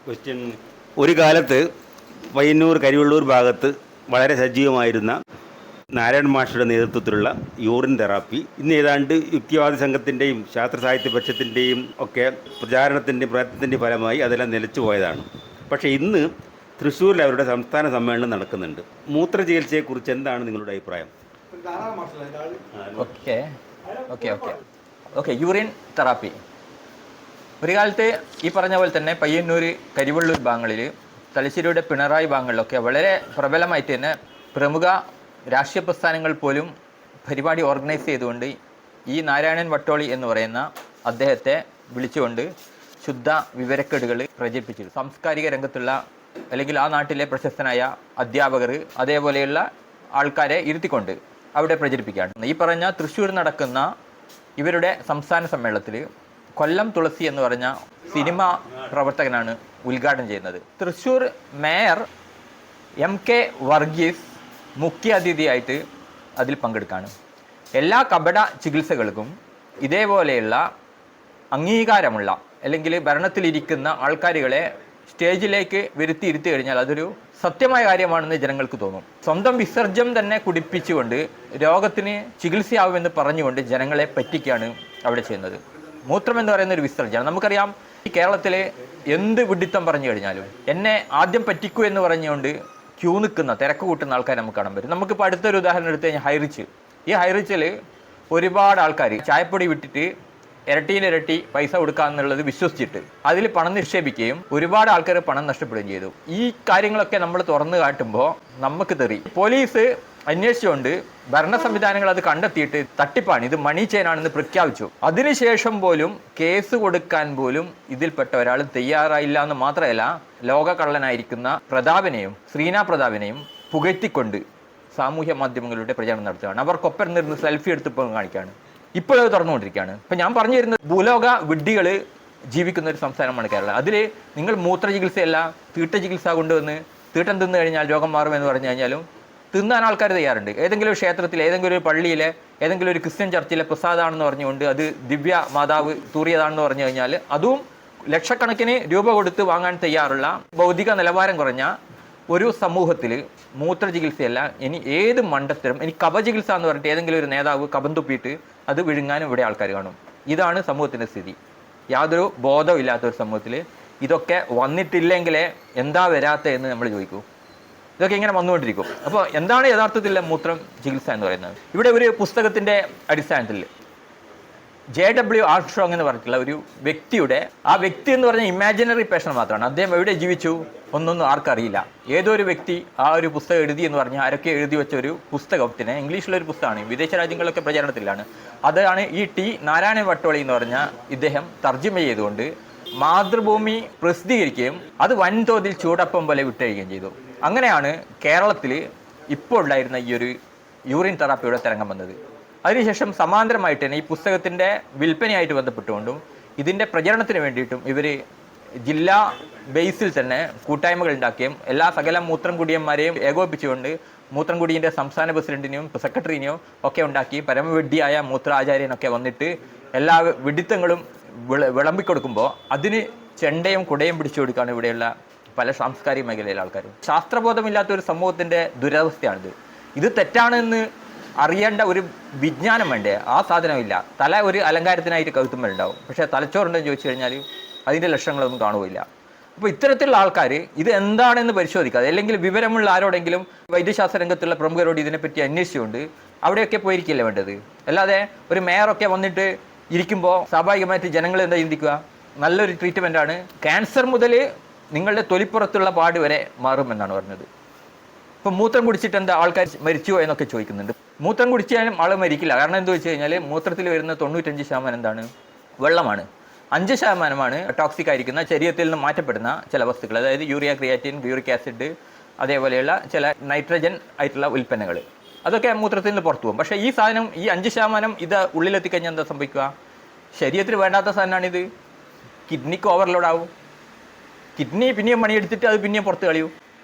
Question. ഒരു കാലത്ത് പയ്യന്നൂർ കരിവള്ളൂർ ഭാഗത്ത് വളരെ സജീവമായിരുന്ന നാരായണ മാഷയുടെ നേതൃത്വത്തിലുള്ള യൂറിൻ തെറാപ്പി ഇന്ന് ഏതാണ്ട് യുക്തിവാദി സംഘത്തിൻ്റെയും ശാസ്ത്ര സാഹിത്യ പക്ഷത്തിൻ്റെയും ഒക്കെ പ്രചാരണത്തിൻ്റെയും പ്രയത്നത്തിൻ്റെയും ഫലമായി അതെല്ലാം നിലച്ചു പോയതാണ്. പക്ഷേ ഇന്ന് തൃശ്ശൂരിൽ അവരുടെ സംസ്ഥാന സമ്മേളനം നടക്കുന്നുണ്ട്. മൂത്ര ചികിത്സയെക്കുറിച്ച് എന്താണ് നിങ്ങളുടെ അഭിപ്രായം? Okay okay okay okay urine therapy ഒരു കാലത്ത് ഈ പറഞ്ഞ പോലെ തന്നെ പയ്യന്നൂർ കരിവള്ളൂർ ഭാഗങ്ങളിൽ തലശ്ശേരിയുടെ പിണറായി ഭാഗങ്ങളിലൊക്കെ വളരെ പ്രബലമായിട്ട് തന്നെ പ്രമുഖ രാഷ്ട്രീയ പ്രസ്ഥാനങ്ങൾ പോലും പരിപാടി ഓർഗനൈസ് ചെയ്തുകൊണ്ട് ഈ നാരായണൻ വട്ടോളി എന്ന് പറയുന്ന അദ്ദേഹത്തെ വിളിച്ചുകൊണ്ട് ശുദ്ധ വിവരക്കേടുകൾ പ്രചരിപ്പിച്ചു. സാംസ്കാരിക രംഗത്തുള്ള അല്ലെങ്കിൽ ആ നാട്ടിലെ പ്രശസ്തനായ അധ്യാപകർ അതേപോലെയുള്ള ആൾക്കാരെ ഇരുത്തിക്കൊണ്ട് അവിടെ പ്രചരിപ്പിക്കുകയാണ്. ഈ പറഞ്ഞ തൃശ്ശൂർ നടക്കുന്ന ഇവരുടെ സംസ്ഥാന സമ്മേളനത്തിൽ കൊല്ലം തുളസി എന്ന് പറഞ്ഞ സിനിമ പ്രവർത്തകനാണ് ഉദ്ഘാടനം ചെയ്യുന്നത്. തൃശ്ശൂർ മേയർ MK വർഗീസ് മുഖ്യ അതിഥിയായിട്ട് അതിൽ പങ്കെടുക്കുകയാണ്. എല്ലാ കപട ചികിത്സകൾക്കും ഇതേപോലെയുള്ള അംഗീകാരമുള്ള അല്ലെങ്കിൽ ഭരണത്തിലിരിക്കുന്ന ആൾക്കാരുകളെ സ്റ്റേജിലേക്ക് ഇരുത്തി കഴിഞ്ഞാൽ അതൊരു സത്യമായ കാര്യമാണെന്ന് ജനങ്ങൾക്ക് തോന്നും. സ്വന്തം വിസർജ്യം തന്നെ കുടിപ്പിച്ചുകൊണ്ട് രോഗത്തിന് ചികിത്സയാവുമെന്ന് പറഞ്ഞുകൊണ്ട് ജനങ്ങളെ പറ്റിക്കുകയാണ് അവിടെ ചെയ്യുന്നത്. മൂത്രം എന്ന് പറയുന്ന ഒരു വിസർജ്ജനം നമുക്കറിയാം. ഈ കേരളത്തിലെ എന്ത് വിഡിത്തം പറഞ്ഞു കഴിഞ്ഞാലും എന്നെ ആദ്യം പറ്റിക്കൂ എന്ന് പറഞ്ഞുകൊണ്ട് ക്യൂ നിൽക്കുന്ന തിരക്ക് കൂട്ടുന്ന ആൾക്കാരെ നമുക്ക് കാണാൻ പറ്റും. നമുക്കിപ്പോൾ അടുത്തൊരു ഉദാഹരണം എടുത്തു കഴിഞ്ഞാൽ ഹൈറിച്ച്. ഈ ഹൈറിച്ചിൽ ഒരുപാട് ആൾക്കാർ ചായപ്പൊടി വിട്ടിട്ട് ഇരട്ടിയിലിരട്ടി പൈസ കൊടുക്കാമെന്നുള്ളത് വിശ്വസിച്ചിട്ട് അതിൽ പണം നിക്ഷേപിക്കുകയും ഒരുപാട് ആൾക്കാർ പണം നഷ്ടപ്പെടുകയും ചെയ്തു. ഈ കാര്യങ്ങളൊക്കെ നമ്മൾ തുറന്നു കാട്ടുമ്പോൾ നമുക്ക് തെറി. പോലീസ് അന്വേഷിച്ചുകൊണ്ട് ഭരണ സംവിധാനങ്ങൾ അത് കണ്ടെത്തിയിട്ട് തട്ടിപ്പാണ്, ഇത് മണി ചെയിനാണെന്ന് പ്രഖ്യാപിച്ചു. അതിനുശേഷം പോലും കേസ് കൊടുക്കാൻ പോലും ഇതിൽപ്പെട്ട ഒരാൾ തയ്യാറായില്ല എന്ന് മാത്രമല്ല, ലോക കള്ളനായിരിക്കുന്ന പ്രതാപനെയും ശ്രീനാ പ്രതാപനെയും പുകഴ്ത്തിക്കൊണ്ട് സാമൂഹ്യ മാധ്യമങ്ങളുടെ പ്രചാരണം നടത്തുകയാണ്. അവർക്കൊപ്പം നിർന്ന് സെൽഫി എടുത്തിപ്പോൾ കാണിക്കുകയാണ്. ഇപ്പോഴത് തുറന്നുകൊണ്ടിരിക്കുകയാണ്. ഇപ്പം ഞാൻ പറഞ്ഞു തരുന്നത് ഭൂലോക വിഡ്ഢികൾ ജീവിക്കുന്ന ഒരു സംസ്ഥാനമാണ് കേരളം. അതിൽ നിങ്ങൾ മൂത്ര ചികിത്സയല്ല തീട്ട ചികിത്സ കൊണ്ടുവന്ന് തീട്ടം തിന്നു കഴിഞ്ഞാൽ രോഗം മാറുമെന്ന് പറഞ്ഞു കഴിഞ്ഞാലും തിന്നാൻ ആൾക്കാർ തയ്യാറുണ്ട്. ഏതെങ്കിലും ഒരു ക്ഷേത്രത്തിൽ ഏതെങ്കിലും ഒരു പള്ളിയിലെ ഏതെങ്കിലും ഒരു ക്രിസ്ത്യൻ ചർച്ചിലെ പ്രസാദമാണെന്ന് പറഞ്ഞുകൊണ്ട് അത് ദിവ്യ മാതാവ് തൂറിയതാണെന്ന് പറഞ്ഞു കഴിഞ്ഞാൽ അതും ലക്ഷക്കണക്കിന് രൂപ കൊടുത്ത് വാങ്ങാൻ തയ്യാറുള്ള ഭൗതിക നിലവാരം കുറഞ്ഞ ഒരു സമൂഹത്തിൽ മൂത്ര ചികിത്സയല്ല ഇനി ഏത് മണ്ടത്തരം, ഇനി കപചികിത്സ എന്ന് പറഞ്ഞിട്ട് ഏതെങ്കിലും ഒരു നേതാവ് കപം തുപ്പിയിട്ട് അത് വിഴുങ്ങാനും ഇവിടെ ആൾക്കാർ കാണും. ഇതാണ് സമൂഹത്തിൻ്റെ സ്ഥിതി. യാതൊരു ബോധവും ഇല്ലാത്ത ഒരു സമൂഹത്തിൽ ഇതൊക്കെ വന്നിട്ടില്ലെങ്കിലേ എന്താ വരാത്ത എന്ന് നമ്മൾ ചോദിക്കൂ. ഇതൊക്കെ ഇങ്ങനെ വന്നുകൊണ്ടിരിക്കും. അപ്പോൾ എന്താണ് യഥാർത്ഥത്തിൽ മൂത്രം ചികിത്സ എന്ന് പറയുന്നത്? ഇവിടെ ഒരു പുസ്തകത്തിൻ്റെ അടിസ്ഥാനത്തിൽ JW ആർംസ്ട്രോങ് എന്ന് പറഞ്ഞിട്ടുള്ള ഒരു വ്യക്തിയുടെ, ആ വ്യക്തി എന്ന് പറഞ്ഞാൽ ഇമാജിനറി പേഴ്സൺ മാത്രമാണ്. അദ്ദേഹം എവിടെ ജീവിച്ചു ഒന്നൊന്നും ആർക്കറിയില്ല. ഏതോ ഒരു വ്യക്തി ആ ഒരു പുസ്തകം എഴുതി എന്ന് പറഞ്ഞാൽ ആരൊക്കെ എഴുതി വെച്ച ഒരു പുസ്തകത്തിന് ഇംഗ്ലീഷിലൊരു പുസ്തകമാണ്, വിദേശ രാജ്യങ്ങളിലൊക്കെ പ്രചാരണത്തിലാണ്. അതാണ് ഈ നാരായണൻ വട്ടോളി എന്ന് പറഞ്ഞ ഇദ്ദേഹം തർജ്ജമ ചെയ്തുകൊണ്ട് മാതൃഭൂമി പ്രസിദ്ധീകരിക്കുകയും അത് വൻതോതിൽ ചൂടപ്പം പോലെ വിട്ടഴിക്കുകയും ചെയ്തു. അങ്ങനെയാണ് കേരളത്തിൽ ഇപ്പോൾ ഉണ്ടായിരുന്ന ഈ ഒരു യൂറിൻ തെറാപ്പിയുടെ തരംഗം വന്നത്. അതിനുശേഷം സമാന്തരമായിട്ട് തന്നെ ഈ പുസ്തകത്തിൻ്റെ വിൽപ്പനയായിട്ട് ബന്ധപ്പെട്ടുകൊണ്ടും ഇതിൻ്റെ പ്രചരണത്തിന് വേണ്ടിയിട്ടും ഇവർ ജില്ലാ ബേസിൽ തന്നെ കൂട്ടായ്മകൾ ഉണ്ടാക്കുകയും എല്ലാ സകല മൂത്രം കുടിയന്മാരെയും ഏകോപിപ്പിച്ചുകൊണ്ട് മൂത്രം കുടിയൻ്റെ സംസ്ഥാന പ്രസിഡന്റിനെയും സെക്രട്ടറിനെയും ഒക്കെ ഉണ്ടാക്കി പരമവിഡ്ഢിയായ മൂത്ര ആചാര്യനൊക്കെ വന്നിട്ട് എല്ലാ വിഡിത്തങ്ങളും വിളമ്പിക്കൊടുക്കുമ്പോൾ അതിന് ചെണ്ടയും കുടയും പിടിച്ചു കൊടുക്കുകയാണ് ഇവിടെയുള്ള പല സാംസ്കാരിക മേഖലയിലെ ആൾക്കാരും. ശാസ്ത്രബോധമില്ലാത്ത ഒരു സമൂഹത്തിൻ്റെ ദുരവസ്ഥയാണിത്. ഇത് തെറ്റാണെന്ന് അറിയേണ്ട ഒരു വിജ്ഞാനം വേണ്ടേ? ആ സാധനമില്ല. തല ഒരു അലങ്കാരത്തിനായിട്ട് കഴുത്തുമ്പോഴുണ്ടാവും, പക്ഷേ തലച്ചോറുണ്ടെന്ന് ചോദിച്ചു കഴിഞ്ഞാൽ അതിൻ്റെ ലക്ഷണങ്ങളൊന്നും കാണുകയില്ല. അപ്പോൾ ഇത്തരത്തിലുള്ള ആൾക്കാർ ഇത് എന്താണെന്ന് പരിശോധിക്കാതെ, അല്ലെങ്കിൽ വിവരമുള്ള ആരോടെങ്കിലും വൈദ്യശാസ്ത്ര രംഗത്തുള്ള പ്രമുഖരോട് ഇതിനെപ്പറ്റി അന്വേഷിച്ചുകൊണ്ട് അവിടെയൊക്കെ പോയിരിക്കില്ല വേണ്ടത്. അല്ലാതെ ഒരു മേയറൊക്കെ വന്നിട്ട് ഇരിക്കുമ്പോൾ സ്വാഭാവികമായിട്ട് ജനങ്ങൾ എന്താ ചിന്തിക്കുക? നല്ലൊരു ട്രീറ്റ്മെൻറ്റാണ്, ക്യാൻസർ മുതൽ നിങ്ങളുടെ തൊലിപ്പുറത്തുള്ള പാട് വരെ മാറുമെന്നാണ് പറഞ്ഞത്. ഇപ്പം മൂത്രം കുടിച്ചിട്ട് എന്താ ആൾക്കാർ മരിച്ചുവോ എന്നൊക്കെ ചോദിക്കുന്നുണ്ട്. മൂത്രം കുടിച്ചാലും ആൾ മരിക്കില്ല. കാരണം എന്താ വെച്ച് കഴിഞ്ഞാൽ മൂത്രത്തിൽ വരുന്ന 95% എന്താണ്? വെള്ളമാണ്. 5% ടോക്സിക് ആയിരിക്കുന്ന ശരീരത്തിൽ നിന്ന് മാറ്റപ്പെടുന്ന ചില വസ്തുക്കൾ, അതായത് യൂറിയ, ക്രിയാറ്റിൻ, യൂറിക് ആസിഡ്, അതേപോലെയുള്ള ചില നൈട്രജൻ ആയിട്ടുള്ള ഉൽപ്പന്നങ്ങൾ, അതൊക്കെ മൂത്രത്തിൽ നിന്ന് പുറത്തു പോകും. പക്ഷേ ഈ സാധനം, ഈ 5% ഇത് ഉള്ളിലെത്തിക്കഴിഞ്ഞാൽ എന്താ സംഭവിക്കുക? ശരീരത്തിൽ വേണ്ടാത്ത സാധനമാണിത്. കിഡ്നിക്ക് ഓവർലോഡ് ആവും. കിഡ്നി പിന്നെയും പണിയെടുത്തിട്ട് അത് പിന്നെയും പുറത്ത് കളയൂ.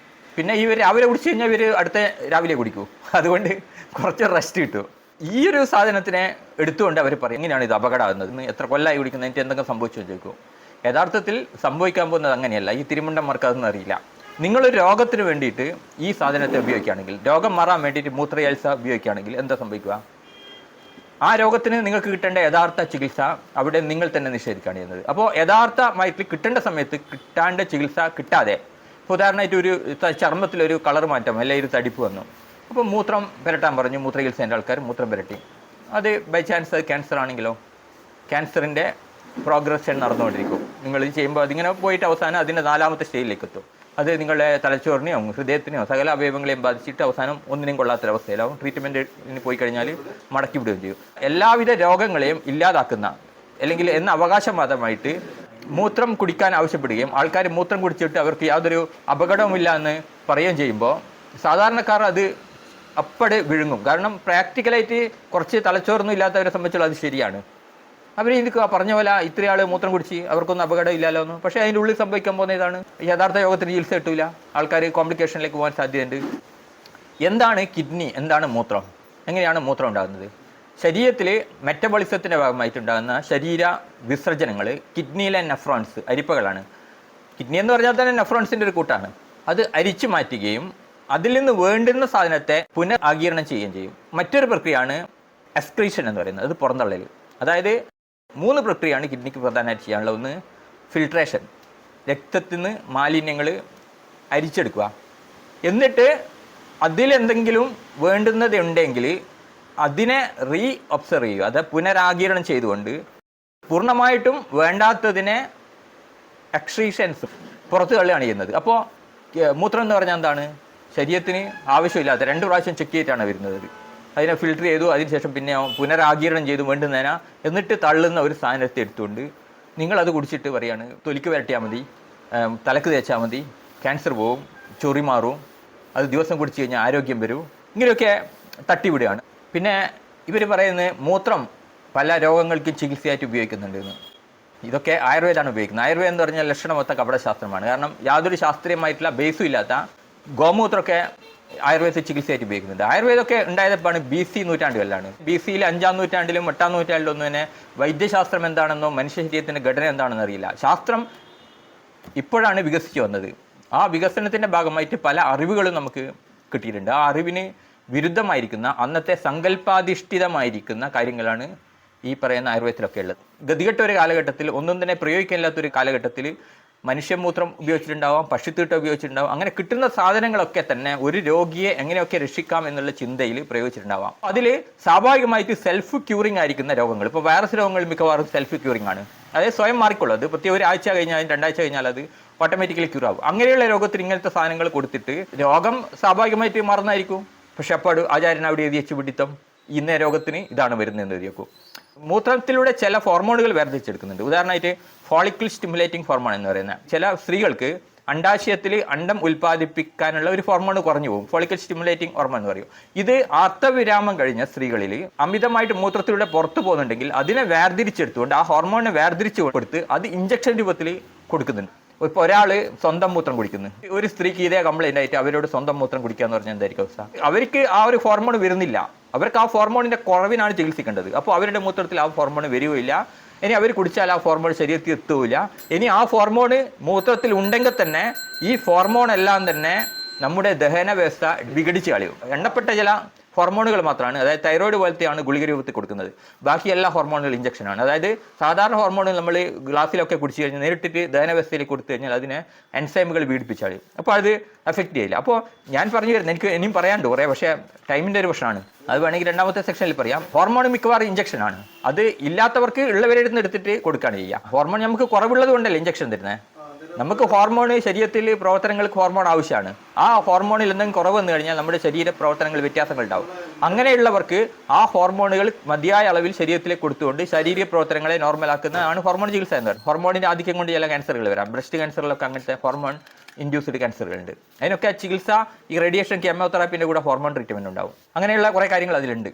പിന്നെ ഇവർ രാവിലെ കുടിച്ചു കഴിഞ്ഞാൽ ഇവർ അടുത്ത രാവിലെ കുടിക്കൂ. അതുകൊണ്ട് കുറച്ച് റെസ്റ്റ് കിട്ടും. ഈ ഒരു സാധനത്തിനെ എടുത്തുകൊണ്ട് അവർ പറയും എങ്ങനെയാണ് ഇത് അപകടമാകുന്നത്, എത്ര കൊല്ലമായി കുടിക്കുന്നത്, എനിക്ക് എന്തെങ്കിലും സംഭവിച്ചു ചോദിക്കും. യഥാർത്ഥത്തിൽ സംഭവിക്കാൻ പോകുന്നത് അങ്ങനെയല്ല. ഈ തിരുമുണ്ടന്മാർക്ക് അതൊന്നും അറിയില്ല. നിങ്ങളൊരു രോഗത്തിന് വേണ്ടിയിട്ട് ഈ സാധനത്തെ ഉപയോഗിക്കുകയാണെങ്കിൽ, രോഗം മാറാൻ വേണ്ടിയിട്ട് മൂത്രചികിത്സ ഉപയോഗിക്കുകയാണെങ്കിൽ എന്താ സംഭവിക്കുക? ആ രോഗത്തിന് നിങ്ങൾക്ക് കിട്ടേണ്ട യഥാർത്ഥ ചികിത്സ അവിടെ നിങ്ങൾ തന്നെ നിഷേധിക്കുകയാണ് ചെയ്യുന്നത്. അപ്പോൾ യഥാർത്ഥമായിട്ട് കിട്ടേണ്ട സമയത്ത് കിട്ടാണ്ട് ചികിത്സ കിട്ടാതെ, ഉദാഹരണമായിട്ട് ഒരു ചർമ്മത്തിലൊരു കളർ മാറ്റം അല്ലെങ്കിൽ ഒരു തടിപ്പ് വന്നു, അപ്പോൾ മൂത്രം പുരട്ടാൻ പറഞ്ഞു, മൂത്ര ചികിത്സേൻ്റെ ആൾക്കാർ മൂത്രം പുരട്ടി. അത് ബൈ ചാൻസ് അത് ക്യാൻസർ ആണെങ്കിലോ, ക്യാൻസറിൻ്റെ പ്രോഗ്രഷൻ നടന്നുകൊണ്ടിരിക്കും. നിങ്ങൾ ചെയ്യുമ്പോൾ അതിങ്ങനെ പോയിട്ട് അവസാനം അതിൻ്റെ 4ാമത്തെ സ്റ്റേജിലേക്ക് എത്തും. അത് നിങ്ങളുടെ തലച്ചോറിനെയോ ഹൃദയത്തിനെയോ സകല അവയവങ്ങളെയും ബാധിച്ചിട്ട് അവസാനം ഒന്നിനും കൊള്ളാത്തൊരവസ്ഥയിലാവും. ട്രീറ്റ്മെൻറ്റിന് പോയി കഴിഞ്ഞാൽ മടക്കി വിടുകയും ചെയ്യും. എല്ലാവിധ രോഗങ്ങളെയും ഇല്ലാതാക്കുന്ന അല്ലെങ്കിൽ എന്ന അവകാശവാദമായിട്ട് മൂത്രം കുടിക്കാൻ ആവശ്യപ്പെടുകയും ആൾക്കാർ മൂത്രം കുടിച്ചിട്ട് അവർക്ക് യാതൊരു അപകടവുമില്ല എന്ന് പറയുകയും ചെയ്യുമ്പോൾ സാധാരണക്കാർ അത് അപ്പടെ വിഴുങ്ങും. കാരണം പ്രാക്ടിക്കലായിട്ട് കുറച്ച് തലച്ചോറൊന്നും ഇല്ലാത്തവരെ സംബന്ധിച്ചുള്ള അത് ശരിയാണ്. അവർ എനിക്ക് പറഞ്ഞ പോലെ ഇത്രയും ആൾ മൂത്രം കുടിച്ച് അവർക്കൊന്നും അപകടം ഇല്ലല്ലോ എന്ന്. പക്ഷേ അതിൻ്റെ ഉള്ളിൽ സംഭവിക്കാൻ പോകുന്ന ഇതാണ്, യഥാർത്ഥ രോഗത്തിന് ചികിത്സ കിട്ടില്ല, ആൾക്കാർ കോംപ്ലിക്കേഷനിലേക്ക് പോകാൻ സാധ്യതയുണ്ട്. എന്താണ് കിഡ്നി, എന്താണ് മൂത്രം, എങ്ങനെയാണ് മൂത്രം ഉണ്ടാകുന്നത്? ശരീരത്തിൽ മെറ്റബോളിസത്തിൻ്റെ ഭാഗമായിട്ടുണ്ടാകുന്ന ശരീര വിസർജനങ്ങൾ കിഡ്നിയിലെ നെഫ്രോൺസ്, അരിപ്പകളാണ്. കിഡ്നി എന്ന് പറഞ്ഞാൽ തന്നെ നെഫ്രോൺസിൻ്റെ ഒരു കൂട്ടാണ്. അത് അരിച്ചു മാറ്റുകയും അതിൽ നിന്ന് വേണ്ടുന്ന സാധനത്തെ പുനരാഗീരണം ചെയ്യുകയും ചെയ്യും. മറ്റൊരു പ്രക്രിയയാണ് എക്സ്ക്രീഷൻ എന്ന് പറയുന്നത്, അത് പുറന്തള്ളൽ. അതായത് 3 പ്രക്രിയയാണ് കിഡ്നിക്ക് പ്രധാനമായിട്ട് ചെയ്യാനുള്ളത്. ഒന്ന് ഫിൽട്രേഷൻ, രക്തത്തിൽ നിന്ന് മാലിന്യങ്ങൾ അരിച്ചെടുക്കുക. എന്നിട്ട് അതിലെന്തെങ്കിലും വേണ്ടുന്നത് ഉണ്ടെങ്കിൽ അതിനെ ഒബ്സർവ് ചെയ്യുക, അത് പുനരാഗീരണം ചെയ്തുകൊണ്ട് പൂർണ്ണമായിട്ടും വേണ്ടാത്തതിനെ എക്സ്ക്രീഷൻസ് പുറത്ത് തള്ളുകയാണ് ചെയ്യുന്നത്. അപ്പോൾ മൂത്രം എന്ന് പറഞ്ഞാൽ എന്താണ്? ശരീരത്തിന് ആവശ്യമില്ലാത്ത 2 പ്രാവശ്യം ചെക്ക് ചെയ്തിട്ടാണ് വരുന്നത്. അതിനെ ഫിൽട്ടർ ചെയ്തു, അതിനുശേഷം പിന്നെ പുനരാഗീരണം ചെയ്തു വേണ്ടുന്നതിനാ, എന്നിട്ട് തള്ളുന്ന ഒരു സാധനത്തെ എടുത്തുകൊണ്ട് നിങ്ങളത് കുടിച്ചിട്ട് പറയാണ് തൊലിക്ക് വരട്ടിയാൽ മതി, തലക്ക് തേച്ചാൽ മതി, ക്യാൻസർ പോവും, ചൊറി മാറും, അത് ദിവസം കുടിച്ച് കഴിഞ്ഞാൽ ആരോഗ്യം വരും. ഇങ്ങനെയൊക്കെ തട്ടിവിടുകയാണ്. പിന്നെ ഇവർ പറയുന്നത് മൂത്രം പല രോഗങ്ങൾക്കും ചികിത്സയായിട്ട് ഉപയോഗിക്കുന്നുണ്ട് എന്ന്. ഇതൊക്കെ ആയുർവേദമാണ് ഉപയോഗിക്കുന്നത്. ആയുർവേദം എന്ന് പറഞ്ഞാൽ ലക്ഷണമൊത്ത കപടശാസ്ത്രമാണ്. കാരണം യാതൊരു ശാസ്ത്രീയമായിട്ടുള്ള ബേസും ഇല്ലാത്ത ഗോമൂത്രമൊക്കെ ആയുർവേദ ചികിത്സയായിട്ട് ഉപയോഗിക്കുന്നുണ്ട്. ആയുർവേദമൊക്കെ ഉണ്ടായതാണ് BC നൂറ്റാണ്ടുകളിലാണ്. BCയിൽ 5ാം നൂറ്റാണ്ടിലും 8ാം നൂറ്റാണ്ടിലും ഒന്നും തന്നെ വൈദ്യശാസ്ത്രം എന്താണെന്നോ മനുഷ്യ ശരീരത്തിൻ്റെ ഘടന എന്താണെന്ന് അറിയില്ല. ശാസ്ത്രം ഇപ്പോഴാണ് വികസിച്ചു വന്നത്. ആ വികസനത്തിൻ്റെ ഭാഗമായിട്ട് പല അറിവുകളും നമുക്ക് കിട്ടിയിട്ടുണ്ട്. ആ അറിവിന് വിരുദ്ധമായിരിക്കുന്ന, അന്നത്തെ സങ്കല്പാധിഷ്ഠിതമായിരിക്കുന്ന കാര്യങ്ങളാണ് ഈ പറയുന്ന ആയുർവേദത്തിലൊക്കെ ഉള്ളത്. ഗതികെട്ട ഒരു കാലഘട്ടത്തിൽ, ഒന്നും തന്നെ പ്രയോഗിക്കാനില്ലാത്തൊരു കാലഘട്ടത്തിൽ മനുഷ്യമൂത്രം ഉപയോഗിച്ചിട്ടുണ്ടാവാം, പശുത്തീട്ട ഉപയോഗിച്ചിട്ടുണ്ടാവാം. അങ്ങനെ കിട്ടുന്ന സാധനങ്ങളൊക്കെ തന്നെ ഒരു രോഗിയെ എങ്ങനെയൊക്കെ രക്ഷിക്കാം എന്നുള്ള ചിന്തയിൽ പ്രയോഗിച്ചിട്ടുണ്ടാവാം. അതിൽ സ്വാഭാവികമായിട്ട് സെൽഫ് ക്യൂറിംഗ് ആയിരിക്കുന്ന രോഗങ്ങൾ, ഇപ്പോൾ വൈറസ് രോഗങ്ങൾ മിക്കവാറും സെൽഫ് ക്യൂറിംഗ് ആണ്. അതായത് സ്വയം മാറിക്കൊള്ളും. അത് പ്രത്യേക 1 ആഴ്ച കഴിഞ്ഞാൽ 2 ആഴ്ച കഴിഞ്ഞാൽ അത് ഓട്ടോമാറ്റിക്കലി ക്യൂർ ആകും. അങ്ങനെയുള്ള രോഗത്തിന് ഇങ്ങനത്തെ സാധനങ്ങൾ കൊടുത്തിട്ട് രോഗം സ്വാഭാവികമായിട്ട് മാറുന്നതായിരിക്കും. പക്ഷെ അപ്പോൾ ആചാര്യൻ അവിടെ എഴുതി വെച്ച് പിടിത്തം ഇന്ന രോഗത്തിന് ഇതാണ് വരുന്നതെന്ന് എഴുതിയേക്കും. മൂത്രത്തിലൂടെ ചില ഹോർമോണുകൾ വേർതിരിച്ചെടുക്കുന്നുണ്ട്. ഉദാഹരണമായിട്ട് ഫോളിക്കിൾ സ്റ്റിമുലേറ്റിംഗ് ഹോർമോൺ എന്ന് പറയുന്ന, ചില സ്ത്രീകൾക്ക് അണ്ടാശയത്തിൽ അണ്ടം ഉൽപ്പാദിപ്പിക്കാനുള്ള ഒരു ഹോർമോൺ കുറഞ്ഞു പോകും, ഫോളിക്കിൾ സ്റ്റിമുലേറ്റിംഗ് ഹോർമോൺ എന്ന് പറയും. ഇത് ആർത്തവിരാമം കഴിഞ്ഞ സ്ത്രീകളിൽ അമിതമായിട്ട് മൂത്രത്തിലൂടെ പുറത്തു പോകുന്നുണ്ടെങ്കിൽ അതിനെ വേർതിരിച്ചെടുത്തുകൊണ്ട്, ആ ഹോർമോണിനെ വേർതിരിച്ച് കൊടുത്ത് അത് ഇഞ്ചക്ഷൻ രൂപത്തിൽ കൊടുക്കുന്നുണ്ട്. ഇപ്പോൾ ഒരാൾ സ്വന്തം മൂത്രം കുടിക്കുന്നു, ഒരു സ്ത്രീക്ക് ഇതേ കംപ്ലൈൻ്റ് ആയിട്ട് അവരോട് സ്വന്തം മൂത്രം കുടിക്കുക എന്ന് പറഞ്ഞാൽ എന്തായിരിക്കും അവസ്ഥ? അവർക്ക് ആ ഒരു ഹോർമോൺ വരുന്നില്ല, അവർക്ക് ആ ഹോർമോണിൻ്റെ കുറവിനാണ് ചികിത്സിക്കേണ്ടത്. അപ്പോൾ അവരുടെ മൂത്രത്തിൽ ആ ഹോർമോൺ വരികയില്ല. ഇനി അവർ കുടിച്ചാൽ ആ ഹോർമോൺ ശരീരത്തിൽ എത്തുകയില്ല. ഇനി ആ ഹോർമോൺ മൂത്രത്തിൽ ഉണ്ടെങ്കിൽ തന്നെ ഈ ഹോർമോൺ എല്ലാം തന്നെ നമ്മുടെ ദഹന വ്യവസ്ഥ വിഘടിച്ച് കളയും. എണ്ണപ്പെട്ട ചില ഹോർമോണുകൾ മാത്രമാണ്, അതായത് തൈറോയിഡ് പോലത്തെയാണ് ഗുളിക രൂപത്തിൽ കൊടുക്കുന്നത്. ബാക്കി എല്ലാ ഹോർമോണുകൾ ഇഞ്ചക്ഷനാണ്. അതായത് സാധാരണ ഹോർമോണുകൾ നമ്മൾ ഗ്ലാസ്സിലൊക്കെ കുടിച്ച് കഴിഞ്ഞാൽ നേരിട്ടിട്ട് ദഹനവ്യവസ്ഥയിലേക്ക് കൊടുത്തു കഴിഞ്ഞാൽ അതിനെ എൻസൈമുകൾ പീഡിപ്പിച്ചാൽ അപ്പോൾ അത് എഫക്റ്റ് ചെയ്യില്ല. അപ്പോൾ ഞാൻ പറഞ്ഞു വരുന്നത്, എനിക്ക് ഇനിയും പറയാണ്ട് കുറേ, പക്ഷേ ടൈമിൻ്റെ ഒരു പ്രശ്നമാണ്. അത് വേണമെങ്കിൽ 2ാമത്തെ സെക്ഷനിൽ പറയാം. ഹോർമോൺ മിക്കവാറും ഇഞ്ചക്ഷനാണ്. അത് ഇല്ലാത്തവർക്ക് ഉള്ളവരുടെ നിന്ന് എടുത്തിട്ട് കൊടുക്കുകയാണ് ചെയ്യുക. ഹോർമോൺ നമുക്ക് കുറവുള്ളത് കൊണ്ടല്ലേ ഇഞ്ചക്ഷൻ തരുന്നത്. നമുക്ക് ഹോർമോൺ, ശരീരത്തിൽ പ്രവർത്തനങ്ങൾക്ക് ഹോർമോൺ ആവശ്യമാണ്. ആ ഹോർമോണിൽ എന്തെങ്കിലും കുറവ് വന്നു കഴിഞ്ഞാൽ നമ്മുടെ ശരീര പ്രവർത്തനങ്ങൾ വ്യത്യാസങ്ങൾ ഉണ്ടാവും. അങ്ങനെയുള്ളവർക്ക് ആ ഹോർമോണുകൾ മതിയായ അളവിൽ ശരീരത്തിലേക്ക് കൊടുത്തുകൊണ്ട് ശാരീരിക പ്രവർത്തനങ്ങളെ നോർമലാക്കുന്നതാണ് ഹോർമോൺ ചികിത്സ എന്ന് പറയുന്നത്. ഹോർമോണിൻ്റെ ആധിക്യം കൊണ്ട് ചില ക്യാൻസറുകൾ വരാം. ബ്രസ്റ്റ് ക്യാൻസറിലൊക്കെ അങ്ങനത്തെ ഹോർമോൺ ഇൻഡ്യൂസ്ഡ് ക്യാൻസറുകളുണ്ട്. അതിനൊക്കെ ചികിത്സ ഈ റേഡിയേഷൻ കെമോതെറാപ്പിൻ്റെ കൂടെ ഹോർമോൺ ട്രീറ്റ്മെൻറ്റ് ഉണ്ടാവും. അങ്ങനെയുള്ള കുറേ കാര്യങ്ങൾ അതിലുണ്ട്.